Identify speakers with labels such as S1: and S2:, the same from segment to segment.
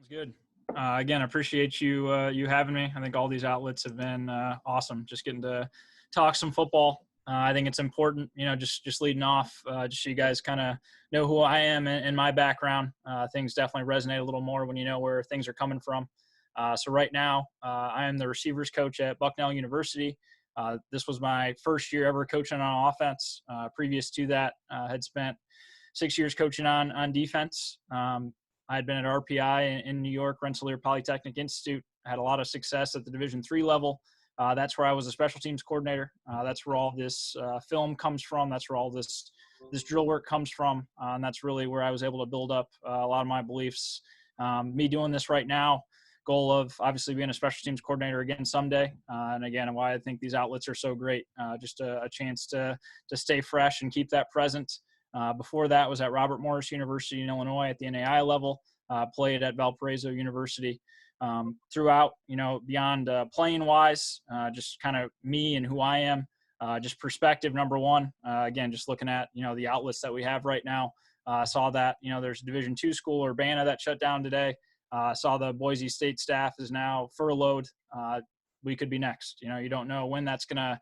S1: Sounds good. Again, I appreciate you having me. I think all these outlets have been awesome. Just getting to talk some football. I think it's important, just leading off, just so you guys kind of know who I am and my background. Things definitely resonate a little more when you know where things are coming from. So right now, I am the receivers coach at Bucknell University. This was my first year ever coaching on offense. Previous to that, had spent 6 years coaching on defense. I had been at RPI in New York, Rensselaer Polytechnic Institute. I had a lot of success at the Division III level. That's where I was a special teams coordinator. That's where all this film comes from. That's where all this drill work comes from. And that's really where I was able to build up a lot of my beliefs. Me doing this right now, goal of obviously being a special teams coordinator again someday. And again, why I think these outlets are so great. Just a chance to stay fresh and keep that present. Before that was at Robert Morris University in Illinois at the NAI level, played at Valparaiso University. Throughout, beyond playing wise, just kind of me and who I am, just perspective, number one. Again, just looking at, the outlets that we have right now. Saw that, there's a Division II school, Urbana, that shut down today. Saw the Boise State staff is now furloughed. We could be next. You don't know when that's gonna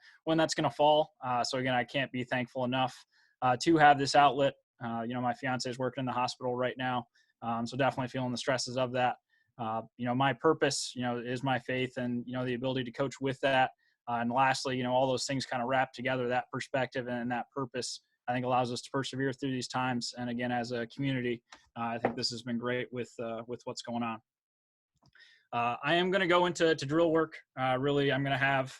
S1: fall. So again, I can't be thankful enough to have this outlet. My fiance is working in the hospital right now. So definitely feeling the stresses of that. My purpose, is my faith and, the ability to coach with that. And lastly, all those things kind of wrap together, that perspective and that purpose, I think allows us to persevere through these times. And again, as a community, I think this has been great with what's going on. I am going to go into drill work. Really, I'm going to have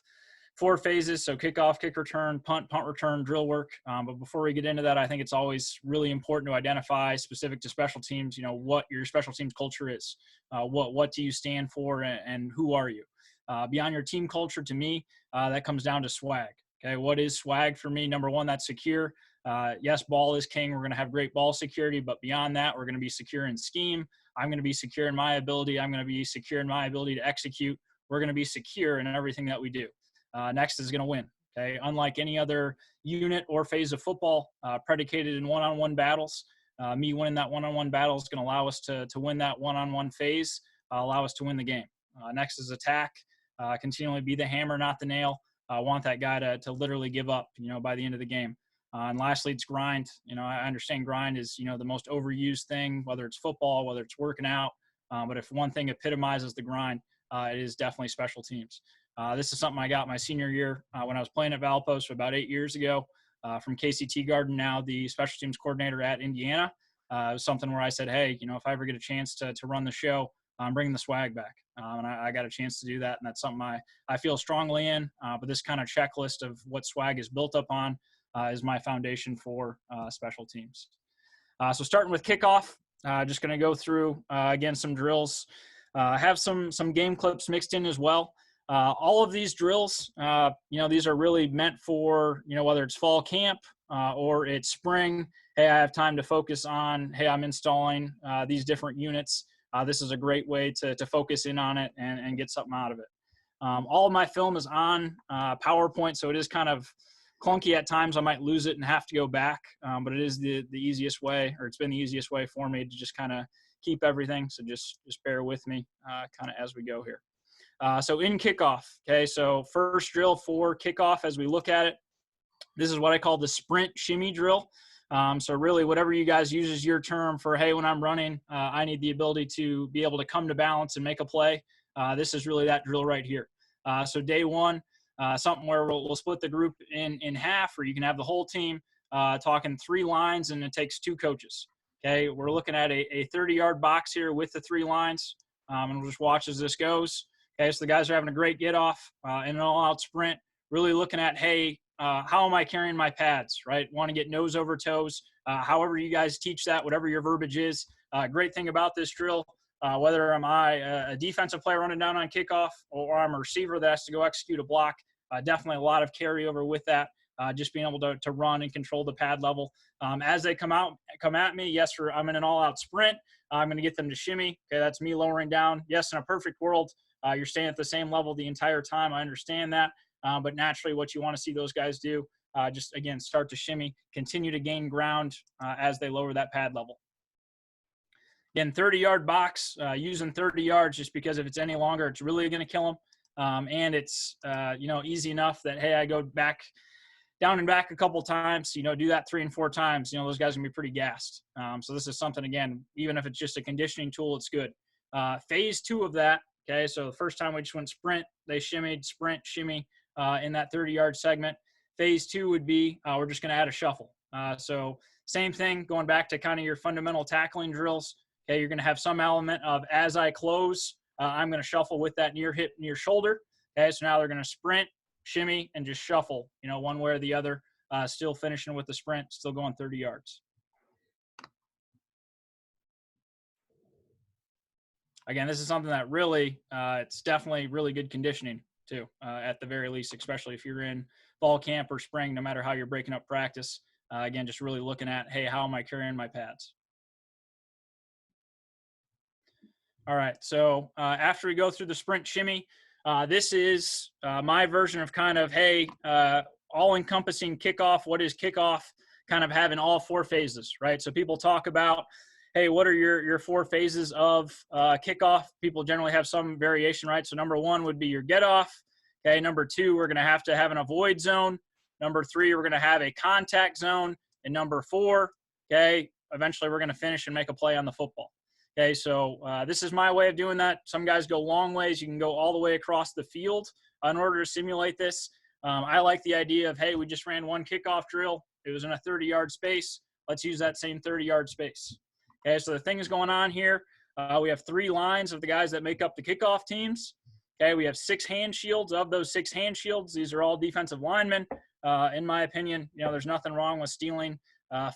S1: 4 phases. So kickoff, kick return, punt return, drill work. But before we get into that, I think it's always really important to identify specific to special teams, what your special teams culture is. What do you stand for and who are you? Beyond your team culture, to me, that comes down to swag. Okay, what is swag for me? Number one, that's secure. Yes, ball is king. We're going to have great ball security, but beyond that, we're going to be secure in scheme. I'm going to be secure in my ability. I'm going to be secure in my ability to execute. We're going to be secure in everything that we do. Next is going to win. Okay, unlike any other unit or phase of football, predicated in one-on-one battles. Me winning that one-on-one battle is going to allow us to win that one-on-one phase, allow us to win the game. Next is attack. Continually be the hammer, not the nail. I want that guy to literally give up, by the end of the game. And lastly, it's grind. I understand grind is, the most overused thing, whether it's football, whether it's working out. But if one thing epitomizes the grind, it is definitely special teams. This is something I got my senior year when I was playing at Valpo about 8 years ago from Casey Teagarden, now the special teams coordinator at Indiana. It was something where I said, hey, if I ever get a chance to run the show, I'm bringing the swag back. And I got a chance to do that. And that's something I feel strongly in. But this kind of checklist of what swag is built up on is my foundation for special teams. So starting with kickoff, just going to go through, again, some drills. Have some game clips mixed in as well. All of these drills, these are really meant for, whether it's fall camp or it's spring. Hey, I have time to focus on, hey, I'm installing these different units. This is a great way to focus in on it and get something out of it. All of my film is on PowerPoint, so it is kind of clunky at times. I might lose it and have to go back, but it is the easiest way, or it's been the easiest way for me to just kind of keep everything. So just bear with me kind of as we go here. So in kickoff, okay, so first drill for kickoff as we look at it, this is what I call the sprint shimmy drill. So really whatever you guys use as your term for, hey, when I'm running, I need the ability to be able to come to balance and make a play. This is really that drill right here. So day one, something where we'll split the group in half, or you can have the whole team talking 3 lines, and it takes 2 coaches. Okay, we're looking at a 30-yard box here with the 3 lines, and we'll just watch as this goes. Okay, so the guys are having a great get off in an all-out sprint, really looking at, hey, how am I carrying my pads, right? Want to get nose over toes, however you guys teach that, whatever your verbiage is. Great thing about this drill, whether am I a defensive player running down on kickoff or I'm a receiver that has to go execute a block, definitely a lot of carryover with that, just being able to run and control the pad level. As they come at me, yes, I'm in an all-out sprint. I'm going to get them to shimmy. Okay, that's me lowering down. Yes, in a perfect world, you're staying at the same level the entire time. I understand that. But naturally what you want to see those guys do, just, again, start to shimmy, continue to gain ground as they lower that pad level. Again, 30-yard box, using 30 yards just because if it's any longer, it's really going to kill them. And it's, easy enough that, hey, I go back down and back a couple times, do that 3 and 4 times, those guys can be pretty gassed. So this is something, again, even if it's just a conditioning tool, it's good. Phase 2 of that, okay, so the first time we just went sprint, they shimmied, sprint, shimmy in that 30-yard segment. Phase 2 would be we're just going to add a shuffle. So same thing, going back to kind of your fundamental tackling drills. Okay, you're going to have some element of as I close, I'm going to shuffle with that near hip, near shoulder. Okay, so now they're going to sprint, shimmy, and just shuffle, one way or the other, still finishing with the sprint, still going 30 yards. Again, this is something that really, it's definitely really good conditioning too, at the very least, especially if you're in fall camp or spring, no matter how you're breaking up practice. Again, just really looking at, hey, how am I carrying my pads? All right, so after we go through the sprint shimmy, this is my version of kind of, hey, all-encompassing kickoff. What is kickoff? Kind of having all 4 phases, right? So people talk about, hey, what are your 4 phases of kickoff? People generally have some variation, right? So number 1 would be your get off. Okay, number 2, we're going to have an avoid zone. Number 3, we're going to have a contact zone. And number 4, okay, eventually we're going to finish and make a play on the football. Okay, so this is my way of doing that. Some guys go long ways. You can go all the way across the field in order to simulate this. I like the idea of, hey, we just ran one kickoff drill. It was in a 30-yard space. Let's use that same 30-yard space. Okay, so the thing is going on here. We have 3 lines of the guys that make up the kickoff teams. Okay, we have 6 hand shields. Of those 6 hand shields, these are all defensive linemen. In my opinion, there's nothing wrong with stealing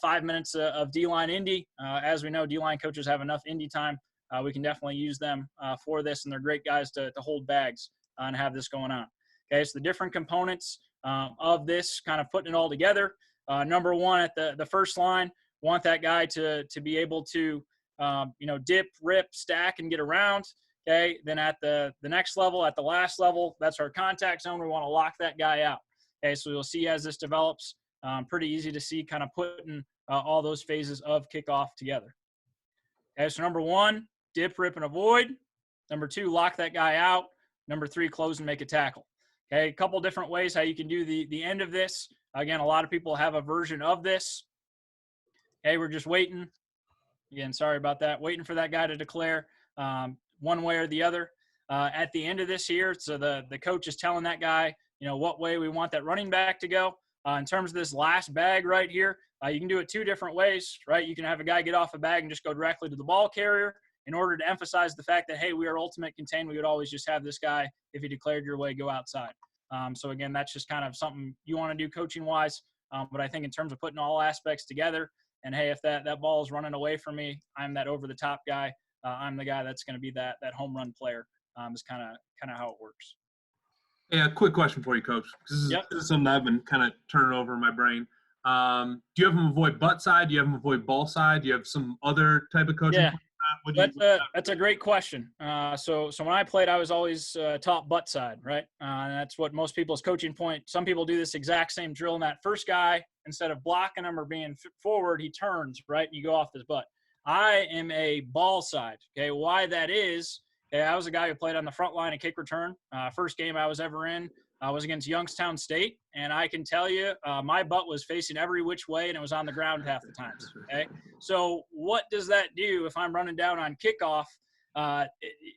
S1: 5 minutes of D-line Indy. As we know, D-line coaches have enough Indy time. We can definitely use them for this, and they're great guys to hold bags and have this going on. Okay, so the different components of this, kind of putting it all together. Number 1 at the first line, want that guy to be able to, dip, rip, stack, and get around. Okay, then at the next level, at the last level, that's our contact zone. We want to lock that guy out. Okay, so you'll see as this develops, pretty easy to see kind of putting all those phases of kickoff together. Okay, so number 1, dip, rip, and avoid. Number 2, lock that guy out. Number 3, close and make a tackle. Okay, a couple different ways how you can do the end of this. Again, a lot of people have a version of this. Okay, we're just waiting. Again, sorry about that. Waiting for that guy to declare one way or the other. At the end of this here, so the coach is telling that guy, what way we want that running back to go. In terms of this last bag right here, you can do it 2 different ways, right? You can have a guy get off a bag and just go directly to the ball carrier in order to emphasize the fact that, hey, we are ultimate contained. We would always just have this guy, if he declared your way, go outside. So, again, that's just kind of something you want to do coaching-wise. But I think in terms of putting all aspects together, and, hey, if that ball is running away from me, I'm that over-the-top guy. I'm the guy that's going to be that home run player is kind of how it works.
S2: Yeah, quick question for you, Coach. This is something I've been kind of turning over in my brain. Do you have them avoid butt side? Do you have them avoid ball side? Do you have some other type of coaching?
S1: Yeah, that's a great question. So when I played, I was always taught butt side, right? And that's what most people's coaching point. Some people do this exact same drill, and that first guy, instead of blocking him or being forward, he turns, right? And you go off his butt. I am a ball side. Okay, why that is? Okay, I was a guy who played on the front line at kick return. First game I was ever in was against Youngstown State, and I can tell you my butt was facing every which way, and it was on the ground half the times. Okay, so what does that do if I'm running down on kickoff?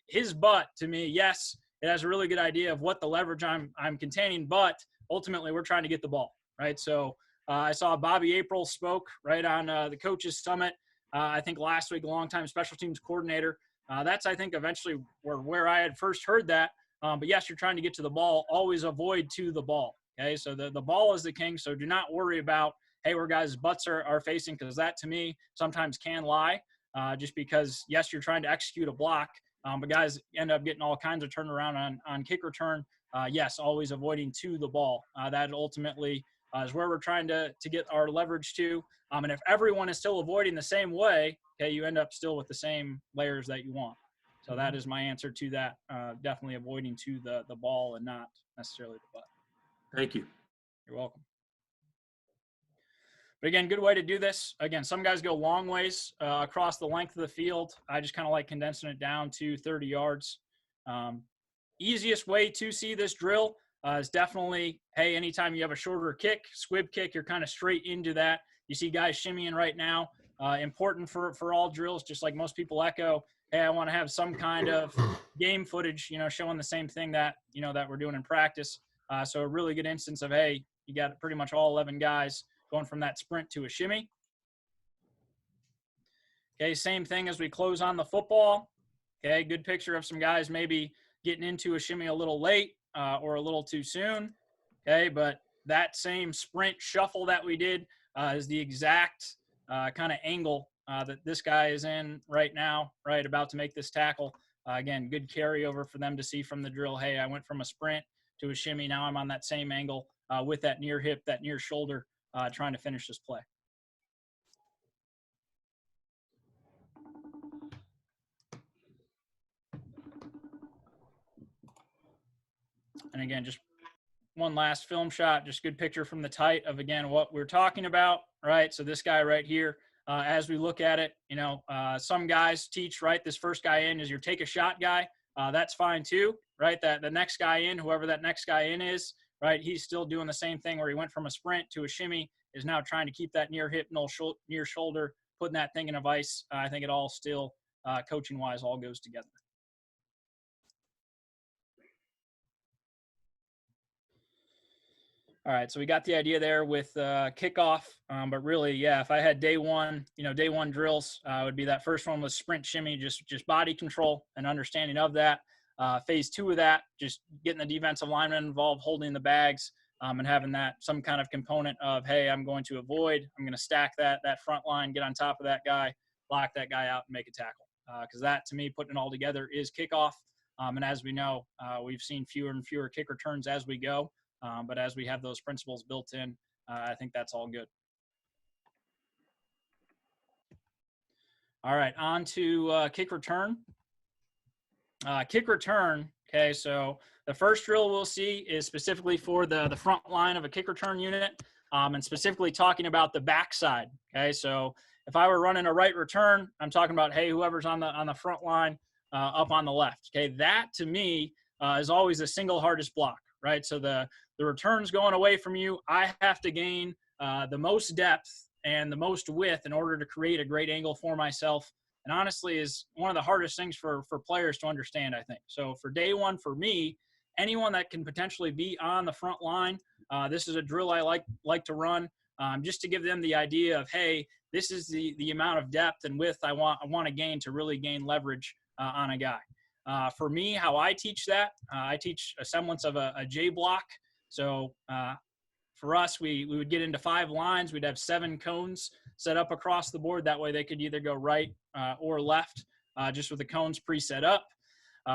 S1: His butt, to me, yes, it has a really good idea of what the leverage I'm containing, but ultimately we're trying to get the ball, right? So I saw Bobby April spoke right on the Coaches Summit. I think last week, a longtime special teams coordinator. That's, I think, eventually where I had first heard that. But, yes, you're trying to get to the ball. Always avoid to the ball, okay? So the ball is the king, so do not worry about, hey, where guys' butts are facing, because that, to me, sometimes can lie just because, yes, you're trying to execute a block, but guys end up getting all kinds of turnaround on kick return. Yes, always avoiding to the ball. That ultimately is where we're trying to get our leverage to. And if everyone is still avoiding the same way, okay, you end up still with the same layers that you want. So that is my answer to that. Definitely avoiding to the ball and not necessarily the butt.
S2: Thank you.
S1: You're welcome. But again, good way to do this. Again, some guys go long ways across the length of the field. I just kind of like condensing it down to 30 yards. Easiest way to see this drill is definitely, hey, anytime you have a shorter kick, squib kick, you're kind of straight into that. You see guys shimmying right now. Important for all drills, just like most people echo, hey, I want to have some kind of game footage, showing the same thing that, that we're doing in practice. So a really good instance of, hey, you got pretty much all 11 guys going from that sprint to a shimmy. Okay, same thing as we close on the football. Okay, good picture of some guys maybe getting into a shimmy a little late or a little too soon. Okay, but that same sprint shuffle that we did is the exact kind of angle that this guy is in right now, right, about to make this tackle. Again, good carryover for them to see from the drill. Hey, I went from a sprint to a shimmy. Now I'm on that same angle with that near hip, that near shoulder, trying to finish this play. And again, just one last film shot, just good picture from the tight of, again, what we're talking about, right? So this guy right here, as we look at it, some guys teach, right, this first guy in is your take a shot guy. That's fine too, right? That the next guy in, whoever that next guy in is, right, he's still doing the same thing where he went from a sprint to a shimmy, is now trying to keep that near hip, near shoulder, putting that thing in a vise. I think it all still, coaching-wise, all goes together. All right, so we got the idea there with kickoff, but really, yeah, if I had day one drills, would be that first one was sprint shimmy, just body control and understanding of that. Phase 2 of that, just getting the defensive lineman involved, holding the bags, and having that some kind of component of, hey, I'm going to avoid, I'm going to stack that front line, get on top of that guy, lock that guy out, and make a tackle. Because that, to me, putting it all together is kickoff. And as we know, we've seen fewer and fewer kick returns as we go. But as we have those principles built in, I think that's all good. All right, on to kick return. Kick return, okay, so the first drill we'll see is specifically for the front line of a kick return unit, and specifically talking about the backside, okay? So if I were running a right return, I'm talking about, hey, whoever's on the front line up on the left, okay? That, to me, is always the single hardest block, right? So the return's going away from you. I have to gain the most depth and the most width in order to create a great angle for myself. And honestly, is one of the hardest things for players to understand, I think. So for day one, for me, anyone that can potentially be on the front line, this is a drill I like to run, just to give them the idea of, hey, this is the amount of depth and width I want to gain to really gain leverage on a guy. For me, how I teach that, I teach a semblance of a J block. So for us, we would get into 5 lines. We'd have 7 cones set up across the board. That way they could either go right or left, just with the cones pre-set up.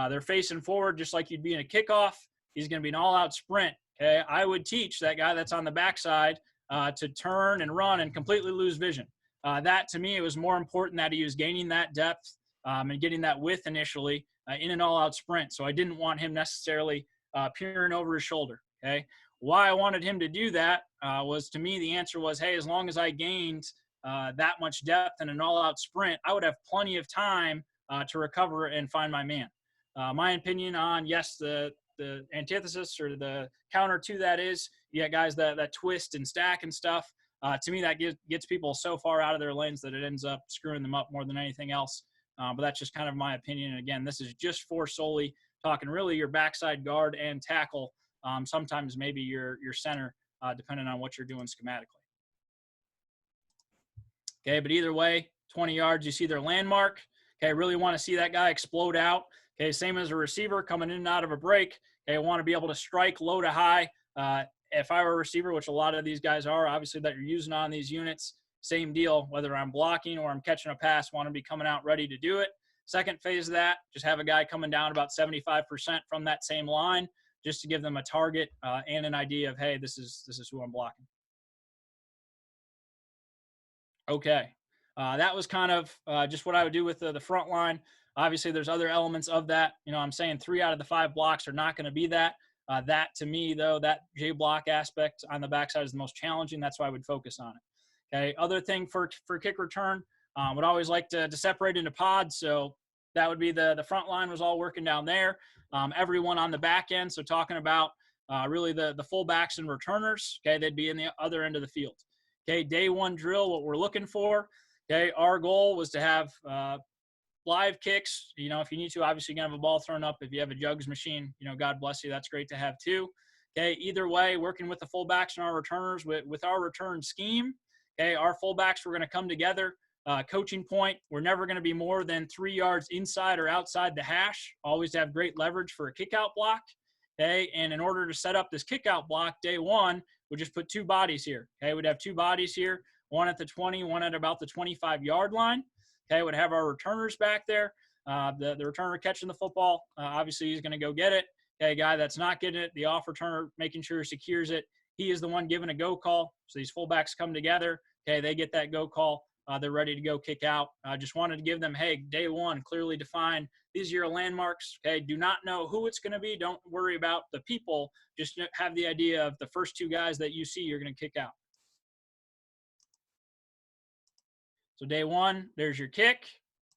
S1: They're facing forward just like you'd be in a kickoff. He's going to be an all-out sprint. Okay, I would teach that guy that's on the backside to turn and run and completely lose vision. That, to me, it was more important that he was gaining that depth and getting that width initially in an all-out sprint. So I didn't want him necessarily peering over his shoulder. Okay, why I wanted him to do that was, to me, the answer was, hey, as long as I gained that much depth in an all-out sprint, I would have plenty of time to recover and find my man. My opinion on, yes, the antithesis or the counter to that is you got guys that twist and stack and stuff. To me, that gets people so far out of their lanes that it ends up screwing them up more than anything else. But that's just kind of my opinion. And again, this is just for solely talking really your backside guard and tackle. Sometimes maybe your center, depending on what you're doing schematically. Okay, but either way, 20 yards, you see their landmark. Okay, really want to see that guy explode out. Okay, same as a receiver coming in and out of a break. Okay, I want to be able to strike low to high. If I were a receiver, which a lot of these guys are, obviously, that you're using on these units, same deal. Whether I'm blocking or I'm catching a pass, want to be coming out ready to do it. Second phase of that, just have a guy coming down about 75% from that same line, just to give them a target and an idea of, hey, this is who I'm blocking. Okay, that was kind of just what I would do with the front line. Obviously, there's other elements of that. I'm saying 3 out of the 5 blocks are not going to be that. That, to me, though, that J block aspect on the backside is the most challenging. That's why I would focus on it. Okay. Other thing for kick return, would always like to separate into pods. So that would be the front line was all working down there. Everyone on the back end. So talking about really the fullbacks and returners. Okay. They'd be in the other end of the field. Okay. Day one drill, what we're looking for. Okay. Our goal was to have live kicks. You know, if you need to, obviously you can have a ball thrown up. If you have a jugs machine, you know, God bless you. That's great to have too. Okay. Either way, working with the fullbacks and our returners with our return scheme. Okay. Our fullbacks were going to come together. Coaching point, we're never going to be more than 3 yards inside or outside the hash. Always have great leverage for a kick out block. Okay. And in order to set up this kick out block, day one, we'll just put 2 bodies here. Okay. We'd have 2 bodies here, one at the 20, one at about the 25-yard line. Okay. Would have our returners back there. The returner catching the football. Obviously, he's going to go get it. Okay. Guy that's not getting it, the off returner making sure he secures it. He is the one giving a go call. So these fullbacks come together. Okay. They get that go call. They're ready to go kick out. I just wanted to give them, hey, day one, clearly defined. These are your landmarks. Okay. Do not know who it's going to be. Don't worry about the people. Just have the idea of the first 2 guys that you see you're going to kick out. So day one, there's your kick.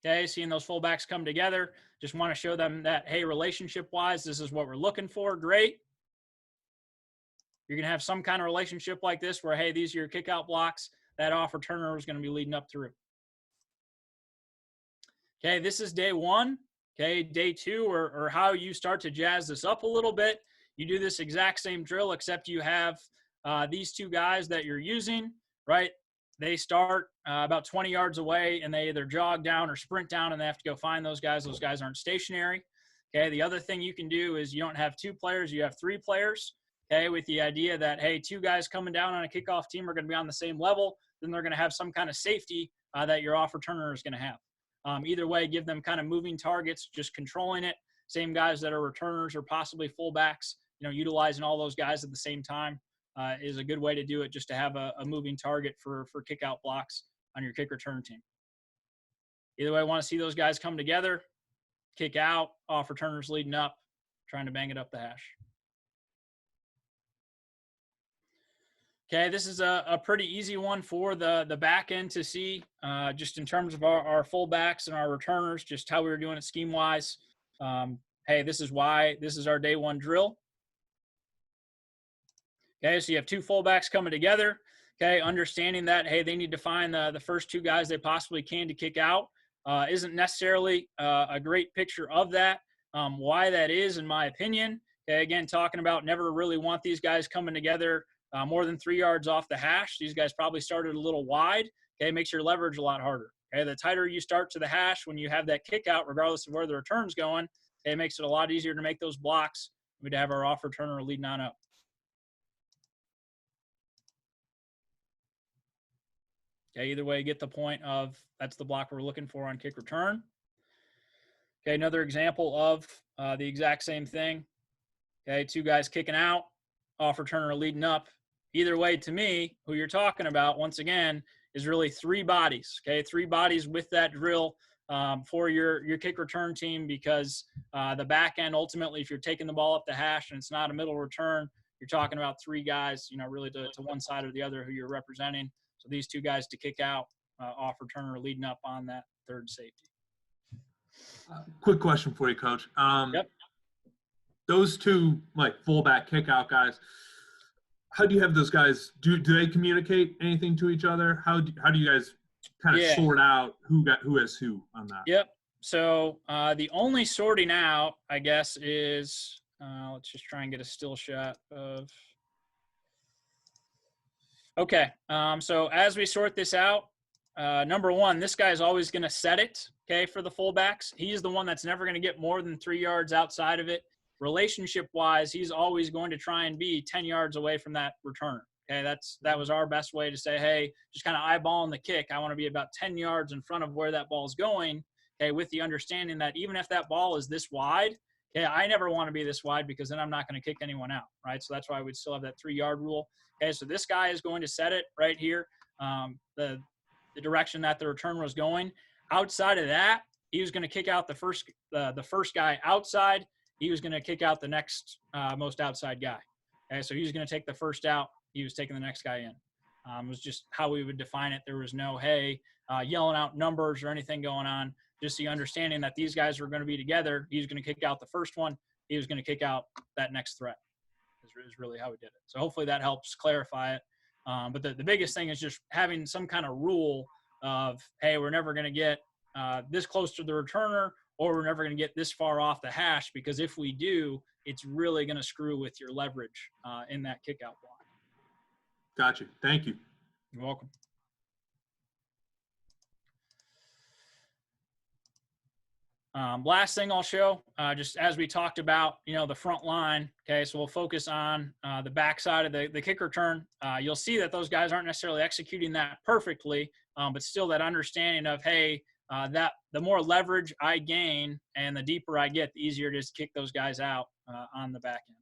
S1: Okay. Seeing those fullbacks come together. Just want to show them that, hey, relationship-wise, this is what we're looking for. Great. You're going to have some kind of relationship like this where, hey, these are your kick out blocks. That off returner is going to be leading up through. Okay, this is day one. Okay, day 2 or how you start to jazz this up a little bit. You do this exact same drill, except you have these 2 guys that you're using, right? They start about 20 yards away, and they either jog down or sprint down, and they have to go find those guys. Those guys aren't stationary. Okay, the other thing you can do is you don't have 2 players, you have 3 players. Okay, with the idea that, hey, 2 guys coming down on a kickoff team are going to be on the same level. Then they're going to have some kind of safety that your off returner is going to have. Either way, give them kind of moving targets, just controlling it. Same guys that are returners or possibly fullbacks, you know, utilizing all those guys at the same time is a good way to do it, just to have a moving target for kick out blocks on your kick return team. Either way, I want to see those guys come together, kick out, off returners leading up, trying to bang it up the hash. Okay, this is a pretty easy one for the back end to see, just in terms of our fullbacks and our returners, just how we were doing it scheme-wise. Hey, this is why this is our day one drill. Okay, so you have 2 fullbacks coming together. Okay, understanding that, hey, they need to find the first 2 guys they possibly can to kick out. Isn't necessarily a great picture of that. Why that is, in my opinion. Okay, again, talking about never really want these guys coming together more than 3 yards off the hash. These guys probably started a little wide. Okay, makes your leverage a lot harder. Okay, the tighter you start to the hash when you have that kick out, regardless of where the return's going, okay, it makes it a lot easier to make those blocks. We'd have our off returner leading on up. Okay, either way, you get the point of that's the block we're looking for on kick return. Okay, another example of the exact same thing. Okay, 2 guys kicking out, off returner leading up. Either way, to me, who you're talking about, once again, is really 3 bodies. Okay, 3 bodies with that drill for your kick return team, because the back end, ultimately, if you're taking the ball up the hash and it's not a middle return, you're talking about 3 guys, you know, really to one side or the other who you're representing. So these 2 guys to kick out, off returner leading up on that 3rd safety.
S2: Quick question for you, Coach.
S1: Yep.
S2: Those 2 like fullback kick out guys, how do you have those guys? Do they communicate anything to each other? How do you guys kind of sort out who has who on that?
S1: Yep. So the only sorting out, I guess, is let's just try and get a still shot of. Okay. So as we sort this out, number 1, this guy is always going to set it. Okay, for the fullbacks, he's the one that's never going to get more than 3 yards outside of it. Relationship-wise, he's always going to try and be 10 yards away from that returner. Okay, that was our best way to say, hey, just kind of eyeballing the kick. I want to be about 10 yards in front of where that ball is going. Okay, with the understanding that even if that ball is this wide, okay, I never want to be this wide, because then I'm not going to kick anyone out, right? So that's why we'd still have that 3-yard rule. Okay, so this guy is going to set it right here, the direction that the return was going. Outside of that, he was going to kick out the first guy outside. He was going to kick out the next most outside guy. Okay, so he was going to take the first out. He was taking the next guy in. Was just how we would define it. There was no, hey, yelling out numbers or anything going on. Just the understanding that these guys were going to be together. He was going to kick out the first one. He was going to kick out that next threat is really how we did it. So hopefully that helps clarify it. But the biggest thing is just having some kind of rule of, hey, we're never going to get this close to the returner, or we're never going to get this far off the hash, because if we do, it's really going to screw with your leverage in that kick out block.
S2: Gotcha. Thank you.
S1: You're welcome. Last thing I'll show, just as we talked about, the front line. Okay, so we'll focus on the backside of the kick return. You'll see that those guys aren't necessarily executing that perfectly, but still that understanding of, hey, that the more leverage I gain and the deeper I get, the easier it is to kick those guys out on the back end.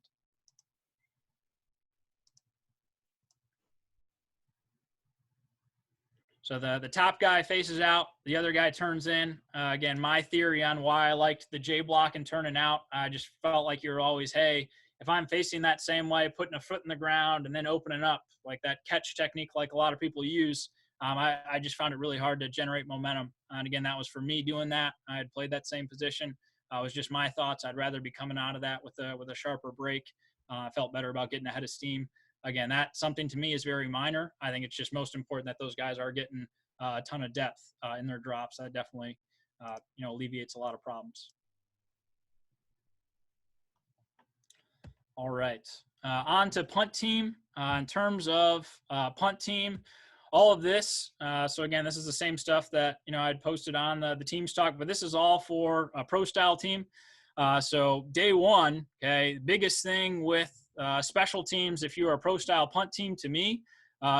S1: So the top guy faces out, the other guy turns in. Again, my theory on why I liked the J block and turning out, I just felt like you're always, hey, if I'm facing that same way, putting a foot in the ground and then opening up, like that catch technique like a lot of people use, I just found it really hard to generate momentum. And again, that was for me doing that. I had played that same position. It was just my thoughts. I'd rather be coming out of that with a sharper break. I felt better about getting ahead of steam. Again, that's something to me is very minor. I think it's just most important that those guys are getting a ton of depth in their drops. That definitely, alleviates a lot of problems. All right, on to punt team. In terms of punt team, all of this. So again, this is the same stuff that I'd posted on the team stock, but this is all for a pro style team. So day one, okay, biggest thing with special teams, if you are a pro style punt team, to me,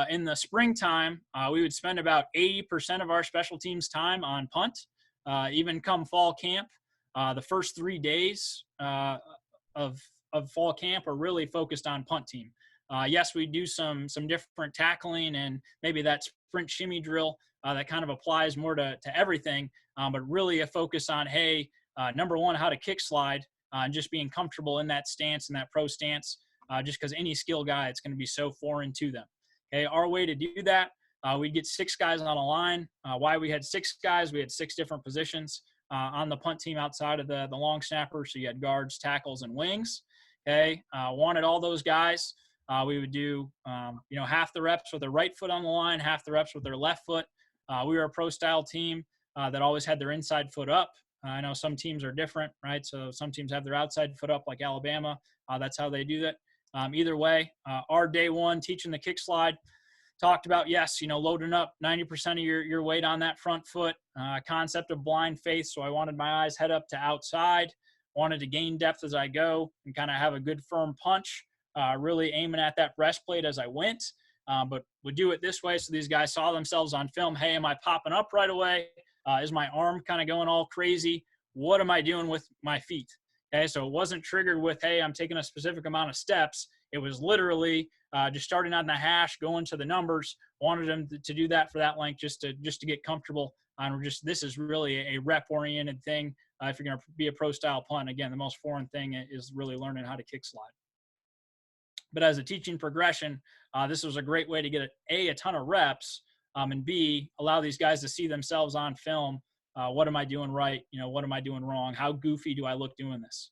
S1: in the springtime, we would spend about 80% of our special teams time on punt. Even come fall camp, the first 3 days of fall camp are really focused on punt team. Yes, we do some different tackling and maybe that sprint shimmy drill that kind of applies more to everything, but really a focus on, hey, number one, how to kick slide, and just being comfortable in that stance and that pro stance, just because any skill guy, it's going to be so foreign to them. Okay, our way to do that, we'd get 6 guys on a line. Why we had 6 guys, we had 6 different positions on the punt team outside of the long snapper. So you had guards, tackles, and wings. Okay, wanted all those guys. We would do, half the reps with their right foot on the line, half the reps with their left foot. We were a pro style team that always had their inside foot up. I know some teams are different, right? So some teams have their outside foot up, like Alabama. That's how they do that. Either way, our day one teaching the kick slide talked about, yes, loading up 90% of your weight on that front foot, concept of blind faith. So I wanted my eyes head up to outside, wanted to gain depth as I go and kind of have a good firm punch, really aiming at that breastplate as I went, but would do it this way. So these guys saw themselves on film. Hey, am I popping up right away? Is my arm kind of going all crazy? What am I doing with my feet? Okay, so it wasn't triggered with, hey, I'm taking a specific amount of steps. It was literally just starting on the hash, going to the numbers. Wanted them to do that for that length, just to get comfortable. This is really a rep-oriented thing. If you're going to be a pro-style punt, again, the most foreign thing is really learning how to kick slide. But as a teaching progression, this was a great way to get a ton of reps, and B, allow these guys to see themselves on film. What am I doing right? What am I doing wrong? How goofy do I look doing this?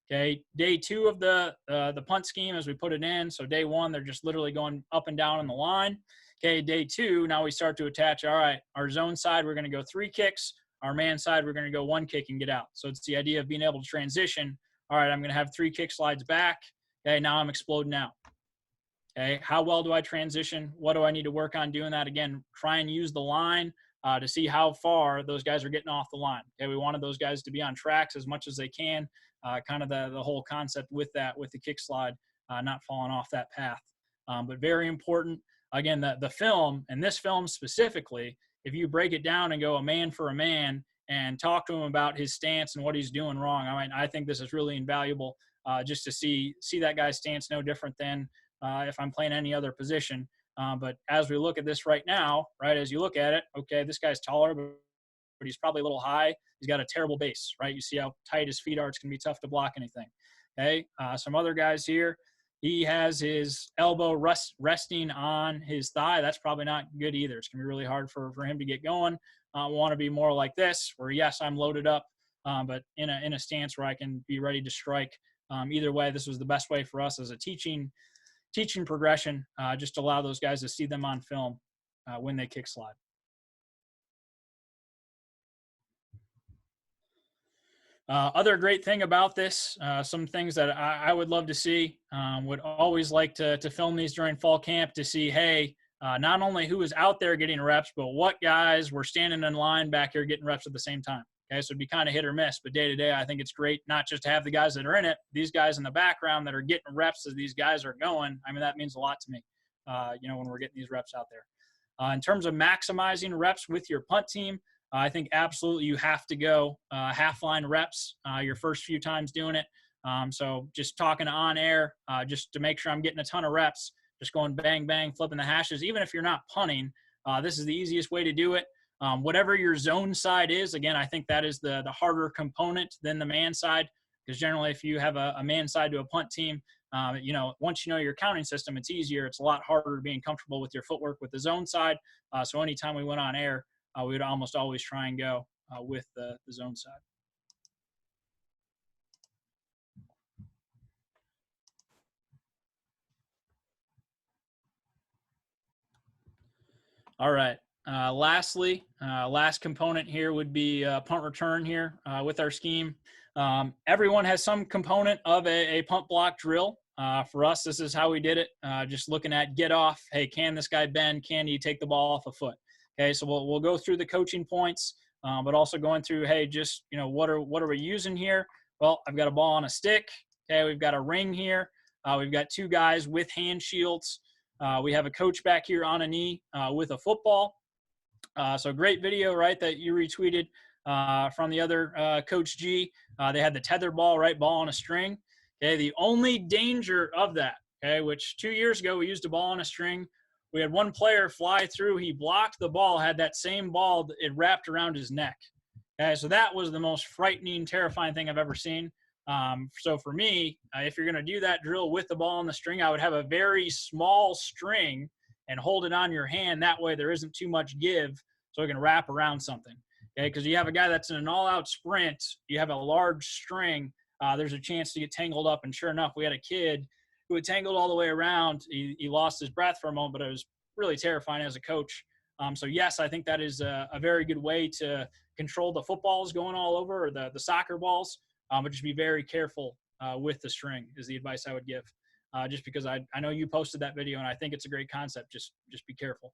S1: Okay, day 2 of the punt scheme as we put it in. So day 1, they're just literally going up and down on the line. Okay, day 2, now we start to attach, all right, our zone side, we're going to go 3 kicks. Our man side, we're going to go 1 kick and get out. So it's the idea of being able to transition. All right, I'm going to have 3 kick slides back. Okay, now I'm exploding out. Okay, how well do I transition? What do I need to work on doing that? Again, try and use the line to see how far those guys are getting off the line. Okay, we wanted those guys to be on tracks as much as they can. Kind of the whole concept with that, with the kick slide, not falling off that path. But very important. Again, the film, and this film specifically, if you break it down and go a man for a man and talk to him about his stance and what he's doing wrong, I think this is really invaluable just to see that guy's stance no different than if I'm playing any other position. But as we look at this right now, right, as you look at it, okay, this guy's taller, but he's probably a little high. He's got a terrible base, right? You see how tight his feet are. It's going to be tough to block anything. Okay, some other guys here, he has his elbow resting on his thigh. That's probably not good either. It's going to be really hard for him to get going. I want to be more like this, where yes, I'm loaded up, but in a stance where I can be ready to strike. Either way, this was the best way for us as a teaching progression. Just allow those guys to see them on film when they kick slide. Other great thing about this, some things that I would love to see, would always like to film these during fall camp to see, hey, not only who is out there getting reps, but what guys were standing in line back here getting reps at the same time. Okay, so it'd be kind of hit or miss, but day to day, I think it's great not just to have the guys that are in it, these guys in the background that are getting reps as these guys are going. I mean, that means a lot to me, when we're getting these reps out there. In terms of maximizing reps with your punt team, I think absolutely you have to go half line reps your first few times doing it. So just talking on air, just to make sure I'm getting a ton of reps, just going bang, bang, flipping the hashes. Even if you're not punting, this is the easiest way to do it. Whatever your zone side is, again, I think that is the harder component than the man side, because generally if you have a man side to a punt team, once you know your counting system, it's easier. It's a lot harder being comfortable with your footwork with the zone side. So anytime we went on air, we would almost always try and go with the zone side. All right. Lastly, last component here would be punt return here with our scheme. Everyone has some component of a punt block drill. For us, this is how we did it. Just looking at get off. Hey, can this guy bend? Can he take the ball off a foot? Okay, so we'll go through the coaching points, but also going through, hey, just, what are we using here? Well, I've got a ball on a stick. Okay, we've got a ring here. We've got two guys with hand shields. We have a coach back here on a knee with a football. So great video, right, that you retweeted from the other Coach G. They had the tether ball, right, ball on a string. Okay, the only danger of that, okay, which 2 years ago we used a ball on a string. We had one player fly through. He blocked the ball, had that same ball, it wrapped around his neck. Okay, so that was the most frightening, terrifying thing I've ever seen. So for me, if you're going to do that drill with the ball on the string, I would have a very small string and hold it on your hand. That way there isn't too much give, so it can wrap around something. Okay, because you have a guy that's in an all-out sprint, you have a large string, there's a chance to get tangled up. And sure enough, we had a kid who had tangled all the way around. He lost his breath for a moment, but it was really terrifying as a coach. So yes, I think that is a very good way to control the footballs going all over, or the soccer balls. But just be very careful with the string is the advice I would give. Just because I know you posted that video and I think it's a great concept. Just be careful.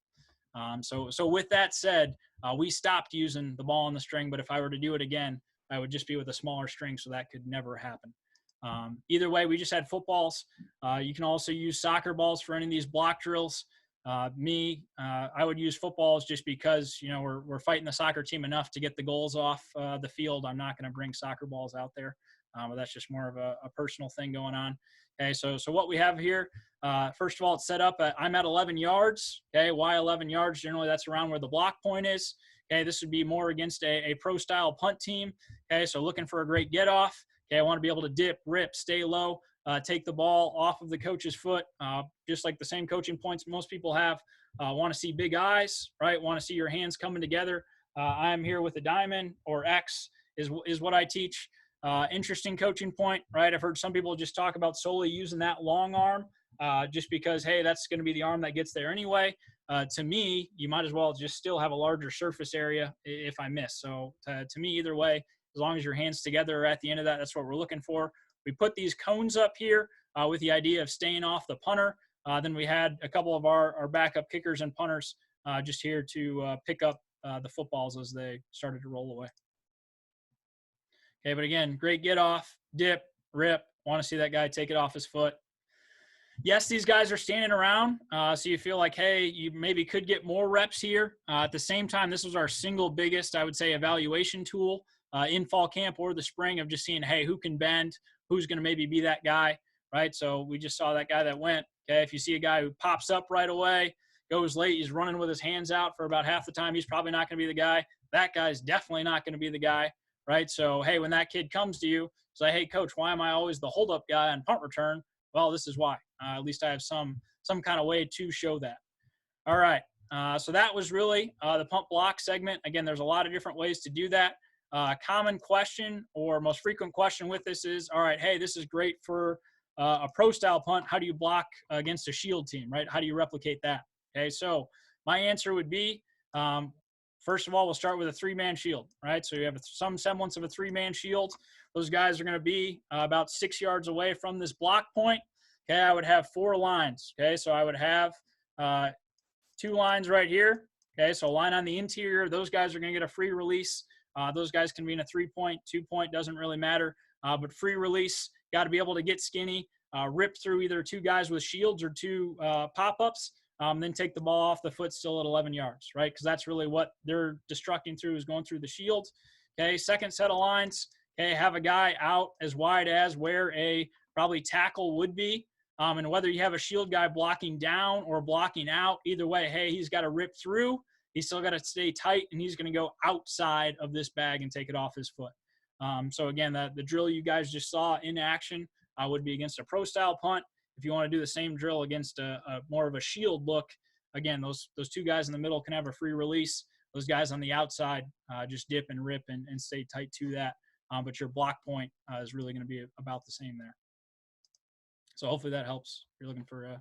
S1: So with that said, we stopped using the ball on the string, but if I were to do it again, I would just be with a smaller string, so that could never happen. Either way, we just had footballs. You can also use soccer balls for any of these block drills. I would use footballs just because, we're fighting the soccer team enough to get the goals off the field. I'm not going to bring soccer balls out there, but that's just more of a personal thing going on. Okay, so what we have here, first of all, it's set up I'm at 11 yards. Okay, why 11 yards? Generally, that's around where the block point is. Okay, this would be more against a pro-style punt team. Okay, so looking for a great get-off. Okay, I want to be able to dip, rip, stay low, take the ball off of the coach's foot, just like the same coaching points most people have. Want to see big eyes, right? Want to see your hands coming together. I'm here with a diamond, or X is what I teach. Interesting coaching point, right? I've heard some people just talk about solely using that long arm just because, hey, that's going to be the arm that gets there anyway. To me, you might as well just still have a larger surface area if I miss. So to me, either way, as long as your hands together are at the end of that, that's what we're looking for. We put these cones up here with the idea of staying off the punter. Then we had a couple of our backup kickers and punters just here to pick up the footballs as they started to roll away. Okay, but again, great get off, dip, rip. Want to see that guy take it off his foot. Yes, these guys are standing around, so you feel like, hey, you maybe could get more reps here. At the same time, this was our single biggest, I would say, evaluation tool in fall camp or the spring, of just seeing, hey, who can bend, who's going to maybe be that guy, right? So we just saw that guy that went. Okay, if you see a guy who pops up right away, goes late, he's running with his hands out for about half the time, he's probably not going to be the guy. That guy's definitely not going to be the guy, right? So, hey, when that kid comes to you, say, hey, coach, why am I always the holdup guy on punt return? well, this is why. At least I have some kind of way to show that. All right. So that was really the punt block segment. Again, there's a lot of different ways to do that. Common question or most frequent question with this is, all right, hey, this is great for a pro style punt. How do you block against a shield team, right? How do you replicate that? Okay, so my answer would be, first of all, we'll start with a 3-man shield, right? So you have some semblance of a 3-man shield. Those guys are going to be about 6 yards away from this block point. Okay, I would have 4 lines. Okay, so I would have 2 lines right here. Okay, so a line on the interior. Those guys are going to get a free release. Those guys can be in a 3-point, 2-point, doesn't really matter. But free release, got to be able to get skinny, rip through either 2 guys with shields or 2 pop-ups, then take the ball off the foot still at 11 yards, right? Because that's really what they're destructing through, is going through the shield. Okay, second set of lines, okay, have a guy out as wide as where a probably tackle would be. And whether you have a shield guy blocking down or blocking out, either way, hey, he's got to rip through. He's still got to stay tight, and he's going to go outside of this bag and take it off his foot. So, again, the drill you guys just saw in action would be against a pro-style punt. If you want to do the same drill against a more of a shield look, again, those 2 guys in the middle can have a free release. Those guys on the outside just dip and rip and stay tight to that. But your block point is really going to be about the same there. So hopefully that helps if you're looking for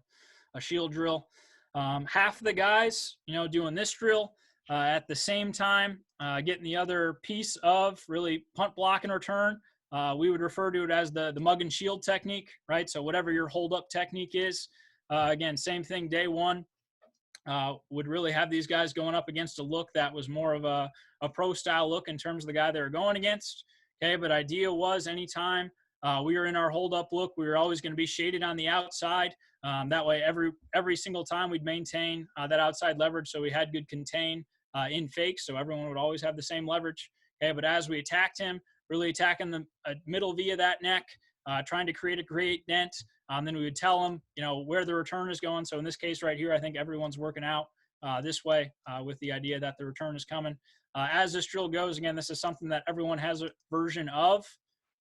S1: a shield drill. Half of the guys, doing this drill at the same time, getting the other piece of really punt, block, and return. We would refer to it as the mug and shield technique, right? So whatever your hold up technique is, again, same thing, day one, would really have these guys going up against a look that was more of a pro style look in terms of the guy they were going against. Okay, but idea was anytime we were in our hold up look, we were always going to be shaded on the outside. That way, every single time we'd maintain that outside leverage, so we had good contain in fake, so everyone would always have the same leverage. Okay, but as we attacked him, really attacking the middle V of that neck, trying to create a great dent. Then we would tell him, where the return is going. So in this case right here, I think everyone's working out this way with the idea that the return is coming. As this drill goes, again, this is something that everyone has a version of,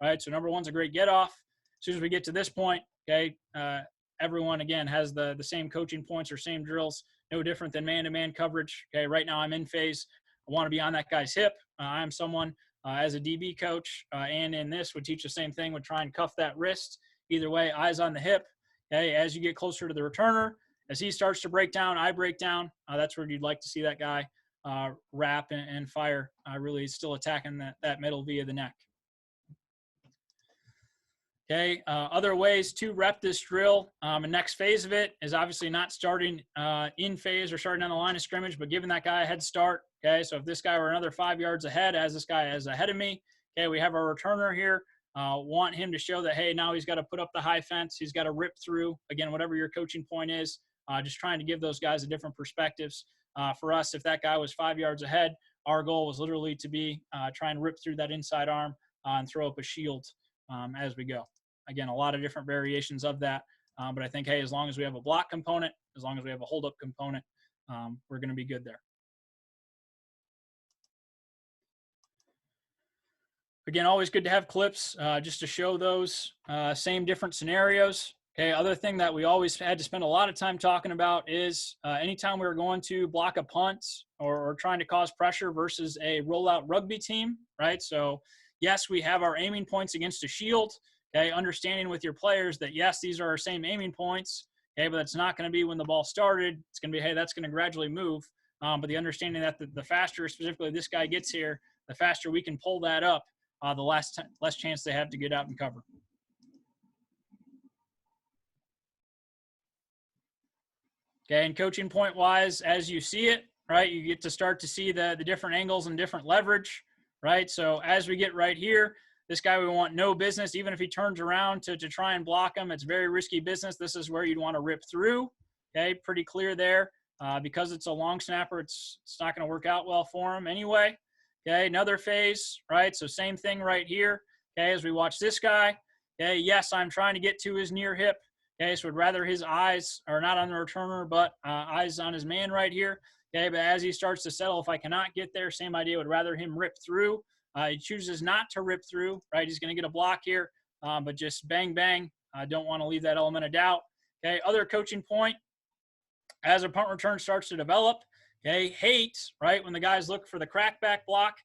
S1: right? So number one's a great get off. As soon as we get to this point, okay, everyone, again, has the same coaching points or same drills, no different than man-to-man coverage. Okay, right now I'm in phase. I want to be on that guy's hip. I'm someone as a DB coach and in this would teach the same thing, would try and cuff that wrist. Either way, eyes on the hip. Okay, as you get closer to the returner, as he starts to break down, I break down. That's where you'd like to see that guy wrap and fire, really still attacking that middle V of the neck. Okay, other ways to rep this drill. The next phase of it is obviously not starting in phase or starting on the line of scrimmage, but giving that guy a head start. Okay, so if this guy were another 5 yards ahead, as this guy is ahead of me, okay, we have our returner here. Want him to show that, hey, now he's got to put up the high fence. He's got to rip through. Again, whatever your coaching point is, just trying to give those guys a different perspectives. For us, if that guy was 5 yards ahead, our goal was literally to be try and rip through that inside arm and throw up a shield as we go. Again, a lot of different variations of that. But I think, hey, as long as we have a block component, as long as we have a hold-up component, we're going to be good there. Again, always good to have clips just to show those same different scenarios. Okay, other thing that we always had to spend a lot of time talking about is anytime we were going to block a punt or trying to cause pressure versus a rollout rugby team, right? So, yes, we have our aiming points against a shield. Okay, understanding with your players that, yes, these are our same aiming points, okay, but it's not going to be when the ball started. It's going to be, hey, that's going to gradually move. But the understanding that the faster, specifically this guy gets here, the faster we can pull that up, the less chance they have to get out and cover. Okay, and coaching point-wise, as you see it, right, you get to start to see the different angles and different leverage, right? So as we get right here, this guy we want no business. Even if he turns around to try and block him, it's very risky business. This is where you'd want to rip through. Okay, pretty clear there. Because it's a long snapper, it's not going to work out well for him anyway. Okay, another phase, right? So same thing right here. Okay, as we watch this guy. Okay, yes, I'm trying to get to his near hip. Okay, so would rather his eyes are not on the returner, but eyes on his man right here. Okay, but as he starts to settle, if I cannot get there, same idea, would rather him rip through. He chooses not to rip through, right? He's going to get a block here, but just bang, bang, I don't want to leave that element of doubt. Okay, other coaching point, as a punt return starts to develop, okay, hate, right, when the guys look for the crackback block,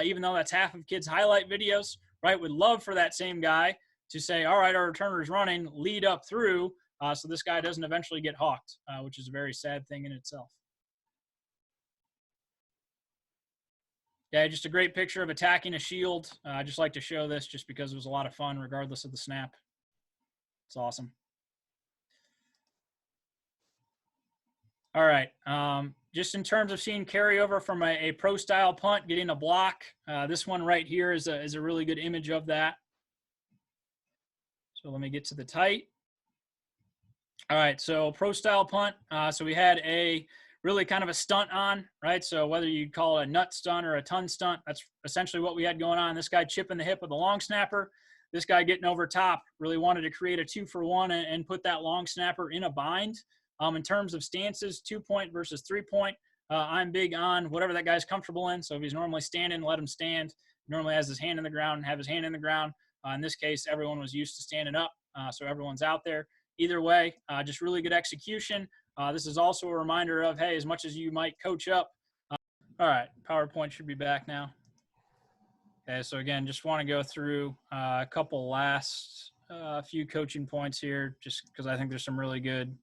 S1: even though that's half of kids' highlight videos, right, would love for that same guy to say, all right, our returner's running, lead up through, so this guy doesn't eventually get hawked, which is a very sad thing in itself. Yeah, just a great picture of attacking a shield. I just like to show this just because it was a lot of fun regardless of the snap. It's awesome. All right. Just in terms of seeing carryover from a pro style punt, getting a block, this one right here is a really good image of that. So let me get to the tight. All right, so pro style punt. So we had a really kind of a stunt on, right? So whether you call it a nut stunt or a ton stunt, that's essentially what we had going on. This guy chipping the hip of the long snapper, this guy getting over top, really wanted to create a 2-for-1 and put that long snapper in a bind. In terms of stances, 2-point versus 3-point, I'm big on whatever that guy's comfortable in. So if he's normally standing, let him stand. Normally has his hand in the ground, have his hand in the ground. In this case, everyone was used to standing up, so everyone's out there. Either way, just really good execution. This is also a reminder of, hey, as much as you might coach up. All right, PowerPoint should be back now. Okay, so again, just want to go through a couple last few coaching points here, just because I think there's some really good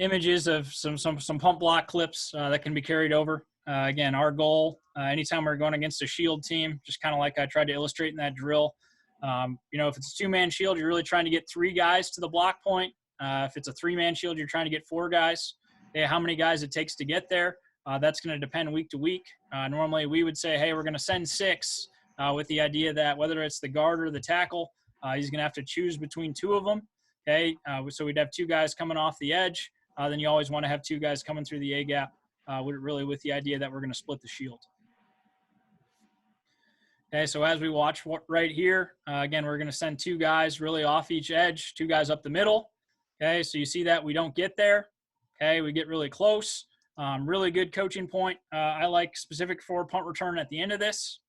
S1: images of some pump block clips that can be carried over. Again, our goal, anytime we're going against a shield team, just kind of like I tried to illustrate in that drill, if it's a 2-man shield, you're really trying to get 3 guys to the block point. If it's a 3-man shield, you're trying to get 4 guys. How many guys it takes to get there, that's going to depend week to week. Normally, we would say, hey, we're going to send 6 with the idea that whether it's the guard or the tackle, he's going to have to choose between 2 of them. Okay, so we'd have 2 guys coming off the edge. Then you always want to have 2 guys coming through the A-gap, really with the idea that we're going to split the shield. Okay, so as we watch right here, again, we're going to send 2 guys really off each edge, 2 guys up the middle. Okay, so you see that we don't get there. Okay, we get really close. Really good coaching point. I like specific for punt return at the end of this.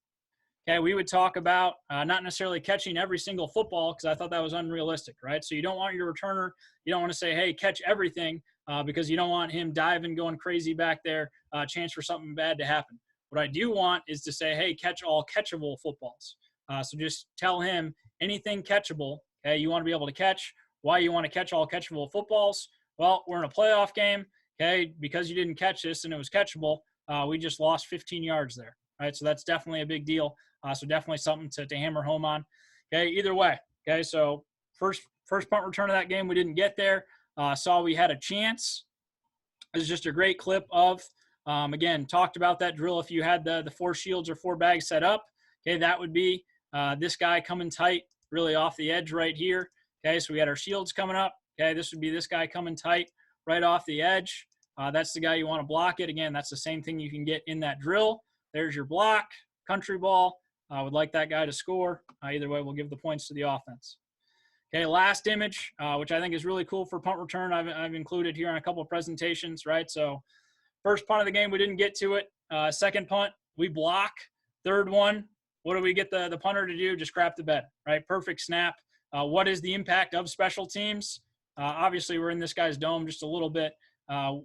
S1: Okay, we would talk about not necessarily catching every single football because I thought that was unrealistic, right? So you don't want your returner, you don't want to say, hey, catch everything because you don't want him diving, going crazy back there, chance for something bad to happen. What I do want is to say, hey, catch all catchable footballs. So just tell him anything catchable, okay, you want to be able to catch. Why you want to catch all catchable footballs? Well, we're in a playoff game, okay, because you didn't catch this and it was catchable, we just lost 15 yards there, right? So that's definitely a big deal. So definitely something to hammer home on. Okay, either way, okay, so first punt return of that game, we didn't get there. Saw we had a chance. This is just a great clip of, again, talked about that drill. If you had the 4 shields or 4 bags set up, okay, that would be this guy coming tight, really off the edge right here. Okay, so we had our shields coming up. Okay, this would be this guy coming tight right off the edge. That's the guy you want to block it. Again, that's the same thing you can get in that drill. There's your block, country ball. I would like that guy to score. Either way, we'll give the points to the offense. Okay, last image, which I think is really cool for punt return. I've included here on a couple of presentations, right? So first punt of the game, we didn't get to it. Second punt, we block. Third one, what do we get the punter to do? Just crap the bed, right? Perfect snap. What is the impact of special teams? Obviously, we're in this guy's dome just a little bit.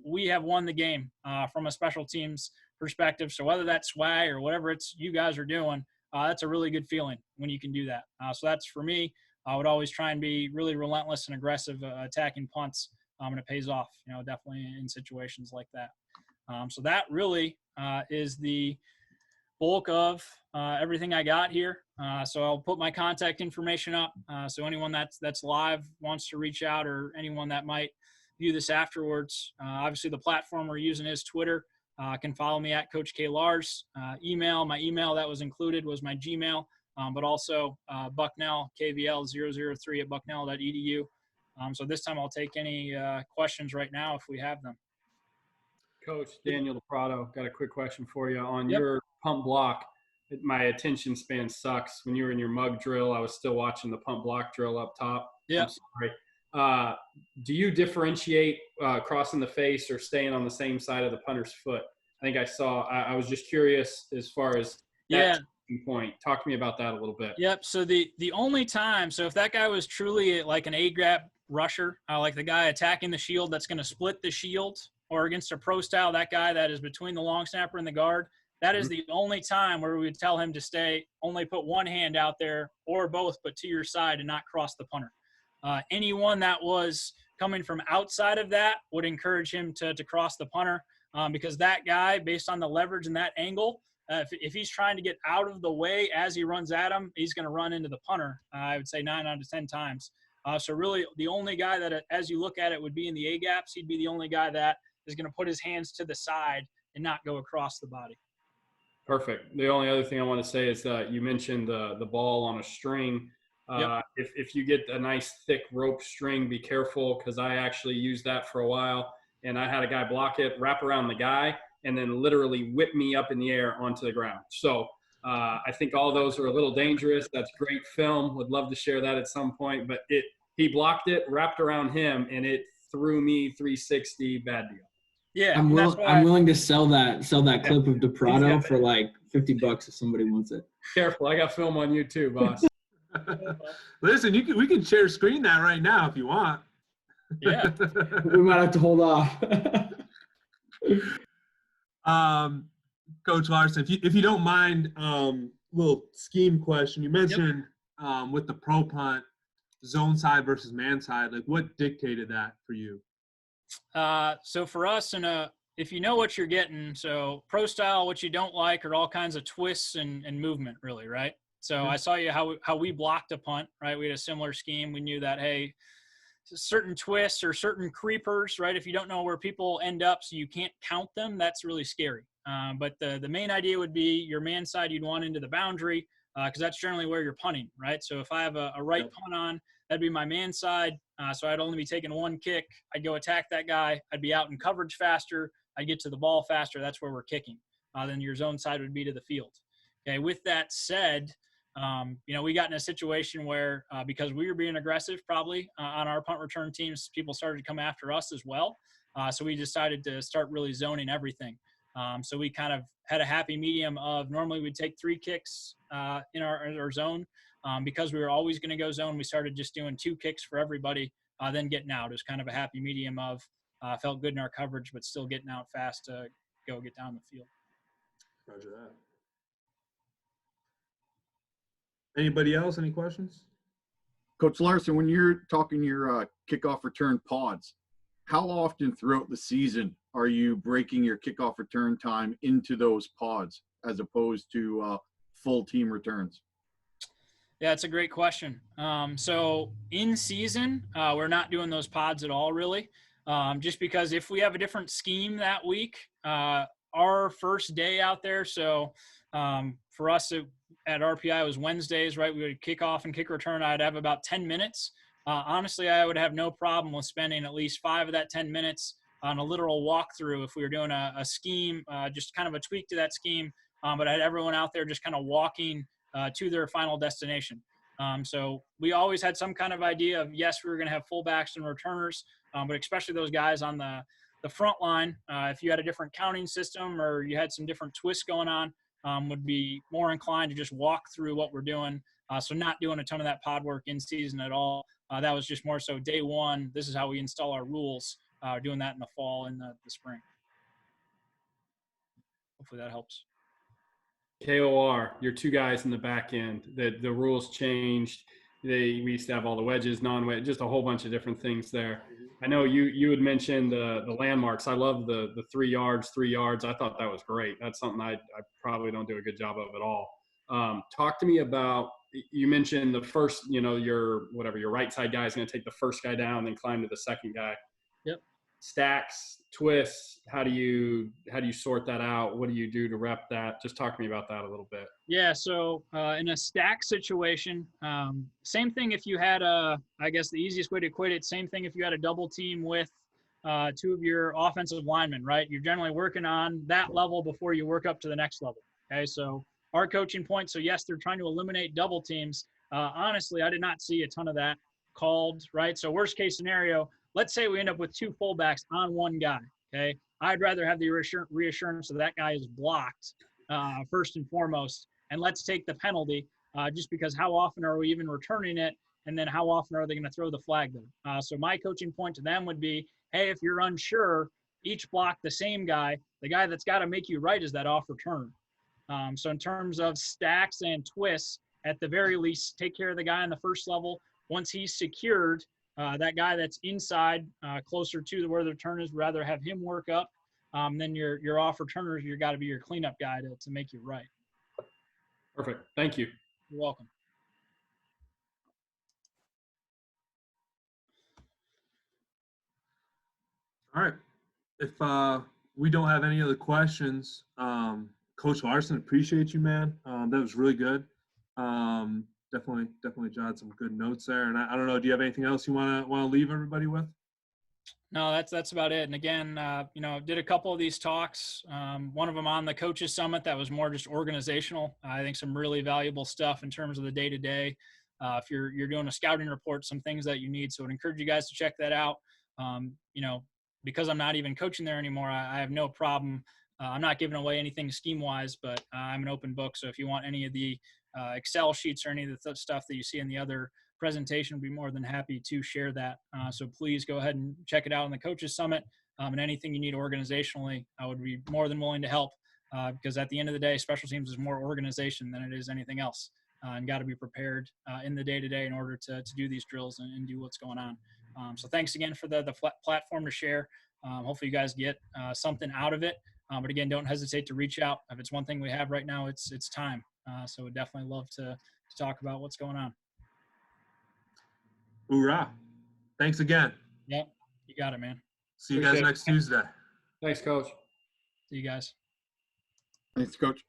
S1: We have won the game from a special teams perspective. So whether that's swag or whatever it's you guys are doing, that's a really good feeling when you can do that. So that's for me. I would always try and be really relentless and aggressive attacking punts, and it pays off, definitely in situations like that. So that really is the bulk of everything I got here. So I'll put my contact information up. So anyone that's live wants to reach out, or anyone that might view this afterwards. Obviously, the platform we're using is Twitter. Can follow me at Coach K Lars. My email that was included was my Gmail, but also Bucknell, KVL003 at bucknell.edu. So this time I'll take any questions right now if we have them.
S3: Coach Daniel DePrado, got a quick question for you on your pump block. My attention span sucks. When you were in your mug drill, I was still watching the pump block drill up top.
S1: Yeah.
S3: I'm sorry. Do you differentiate crossing the face or staying on the same side of the punter's foot? I think I was just curious as far as that point. Talk to me about that a little bit.
S1: Yep. So the only time, so if that guy was truly like an A-gap rusher, like the guy attacking the shield that's going to split the shield, or against a pro style, that guy that is between the long snapper and the guard, that is the only time where we would tell him to stay, only put one hand out there or both, but to your side and not cross the punter. Anyone that was coming from outside of that would encourage him to cross the punter, because that guy, based on the leverage and that angle, if he's trying to get out of the way as he runs at him, he's going to run into the punter, I would say 9 out of 10 times. So really the only guy that, as you look at it, would be in the A-gaps. He'd be the only guy that is going to put his hands to the side and not go across the body.
S3: Perfect. The only other thing I want to say is that you mentioned the ball on a string.
S1: Yep.
S3: If you get a nice thick rope string, be careful, because I actually used that for a while, and I had a guy block it, wrap around the guy, and then literally whip me up in the air onto the ground. So I think all those are a little dangerous. That's great film. Would love to share that at some point. But he blocked it, wrapped around him, and it threw me 360. Bad deal.
S1: Yeah,
S4: I'm willing to sell that clip of DePrado for like $50 if somebody wants it.
S3: Careful, I got film on you too, boss.
S2: Listen, we can share screen that right now if you want.
S1: Yeah.
S4: We might have to hold off.
S2: Coach Larson, if you don't mind, little scheme question. You mentioned with the pro punt, zone side versus man side. Like, what dictated that for you?
S1: So for us, if you know what you're getting, so pro style, what you don't like are all kinds of twists and movement, really, right? So I saw you how we blocked a punt, right? We had a similar scheme. We knew that, hey, certain twists or certain creepers, right? If you don't know where people end up, so you can't count them, that's really scary. But the main idea would be your man side, you'd want into the boundary, because that's generally where you're punting, right? So if I have a right punt on, that'd be my man side. So I'd only be taking one kick. I'd go attack that guy. I'd be out in coverage faster. I'd get to the ball faster. That's where we're kicking. Then your zone side would be to the field. Okay. With that said, we got in a situation where because we were being aggressive probably on our punt return teams, people started to come after us as well. So we decided to start really zoning everything. So we kind of had a happy medium of normally we'd take 3 kicks in our zone. Because we were always going to go zone, we started just doing 2 kicks for everybody, then getting out. It was kind of a happy medium of felt good in our coverage, but still getting out fast to go get down the field.
S2: Roger that. Anybody else? Any questions?
S5: Coach Larson, when you're talking your kickoff return pods, how often throughout the season are you breaking your kickoff return time into those pods as opposed to full team returns?
S1: Yeah, it's a great question. So in season, we're not doing those pods at all, really, just because if we have a different scheme that week, our first day out there. So for us at RPI, it was Wednesdays, right? We would kick off and kick return. I'd have about 10 minutes. Honestly, I would have no problem with spending at least 5 of that 10 minutes on a literal walkthrough if we were doing a scheme, just kind of a tweak to that scheme. But I had everyone out there just kind of walking to their final destination. So we always had some kind of idea of, yes, we were going to have fullbacks and returners, but especially those guys on the front line, if you had a different counting system or you had some different twists going on, would be more inclined to just walk through what we're doing. So not doing a ton of that pod work in season at all. That was just more so day one. This is how we install our rules, doing that in the fall and the spring. Hopefully that helps.
S3: KOR, your 2 guys in the back end, the rules changed. We used to have all the wedges, non-wedge, just a whole bunch of different things there. I know you had mentioned the landmarks. I love the 3 yards. I thought that was great. That's something I probably don't do a good job of at all. Talk to me about, you mentioned the first, your right side guy is going to take the first guy down, then climb to the second guy.
S1: Yep.
S3: Stacks, twists, how do you sort that out? What do you do to rep that? Just talk to me about that a little bit.
S1: Yeah, so in a stack situation, same thing if you had I guess the easiest way to equate it, same thing if you had a double team with 2 of your offensive linemen, right? You're generally working on that level before you work up to the next level, okay? So our coaching point, so yes, they're trying to eliminate double teams. Honestly, I did not see a ton of that called, right? So worst case scenario, let's say we end up with 2 fullbacks on 1 guy, okay? I'd rather have the reassurance that guy is blocked first and foremost and let's take the penalty, just because how often are we even returning it? And then how often are they going to throw the flag there? So my coaching point to them would be, hey, if you're unsure, each block the same guy. The guy that's got to make you right is that off return. So in terms of stacks and twists, at the very least, take care of the guy on the first level. Once he's secured, that guy that's inside, closer to where the return is, rather have him work up. Then your off returners, you got to be your cleanup guy to make you right.
S3: Perfect. Thank you.
S1: You're welcome.
S2: All right. If we don't have any other questions, Coach Larson, appreciate you, man. That was really good. Definitely jotted some good notes there. And I don't know, do you have anything else you want to leave everybody with?
S1: No, that's about it. And again, did a couple of these talks. One of them on the Coaches Summit that was more just organizational. I think some really valuable stuff in terms of the day-to-day. If you're doing a scouting report, some things that you need. So I'd encourage you guys to check that out. Because I'm not even coaching there anymore, I have no problem. I'm not giving away anything scheme-wise, but I'm an open book. So if you want any of the Excel sheets or any of the stuff that you see in the other presentation, I'd be more than happy to share that. So please go ahead and check it out on the Coaches Summit. And anything you need organizationally, I would be more than willing to help, because at the end of the day, special teams is more organization than it is anything else, and got to be prepared in the day-to-day in order to do these drills and do what's going on. So thanks again for the platform to share. Hopefully you guys get something out of it. But again, don't hesitate to reach out. If it's one thing we have right now, it's time. So we'd definitely love to talk about what's going on.
S2: Hoorah. Thanks again.
S1: Yep. You got it, man.
S2: See you guys next Tuesday.
S3: Thanks, Coach.
S1: See you guys.
S5: Thanks, Coach.